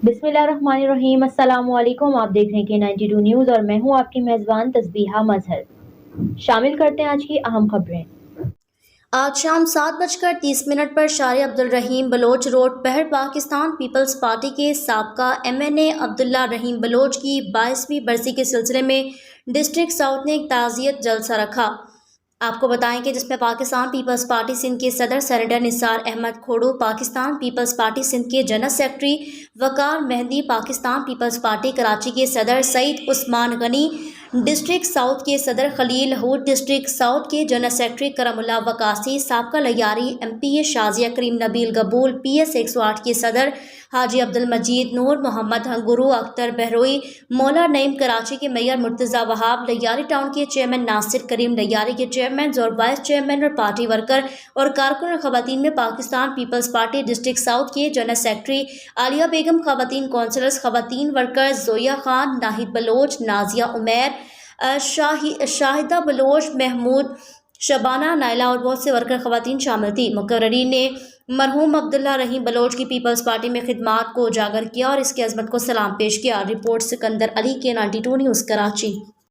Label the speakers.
Speaker 1: बिस्मिल्लाहिर्रहमानिर्रहीम। अस्सलाम वालेकुम। आप देख रहे हैं K92 न्यूज़ और मैं हूं आपकी मेज़बान तस्बीहा मजहर। शामिल करते हैं आज की अहम खबरें।
Speaker 2: आज शाम 7:30 पर शारिया अब्दुल रहीम बलोच रोड पहर पाकिस्तान पीपल्स पार्टी के साबका MNA अब्दुल्ला रहीम बलोच की 22वीं बरसी के सिलसिले में डिस्ट्रिक्ट साउथ ने एक ताज़ियत जलसा रखा। आपको बताएं कि जिसमें पाकिस्तान पीपल्स पार्टी सिंध के सदर सेनेटर निसार अहमद खोड़ू, पाकिस्तान पीपल्स पार्टी सिंध के जनरल सेक्रेटरी वकार मेहंदी, पाकिस्तान पीपल्स पार्टी कराची के सदर सईद उस्मान गनी, डिस्ट्रिक्ट साउथ के सदर खलील हूद, डिस्ट्रिक्ट साउथ के जनरल सेक्रेटरी करमुल्ला वकासी, साबका लयारी MPA शाजिया करीम नबील गबूल, PS 108 के सदर हाजी अब्दुल मजीद, नूर मोहम्मद हंगुरू, अख्तर बहरोई, मौला नईम, कराची के मेयर मुर्तज़ा वहाब, लयारी टाउन के चेयरमैन नासिर करीम, लयारी के चेयरमैन और वाइस चेयरमैन और पार्टी वर्कर और कारकुन और खवातीन में पाकिस्तान पीपल्स पार्टी डिस्ट्रिक्ट साउथ के जनरल सेक्रेटरी आलिया बेगम, खवातीन कौंसलर्स, खवातीन वर्कर्स जोया खान, नाहिद बलोच, नाजिया उमैर, शाहिदा बलोच, महमूद, शबाना, नाइला और बहुत से वर्कर खवातीन शामिल थी। मुकर्ररीन ने मरहूम अब्दुल्ला रहीम बलोच की पीपल्स पार्टी में खिदमात को उजागर किया और इसकी अजमत को सलाम पेश किया। Report Sikandar Ali, K92 news, Karachi.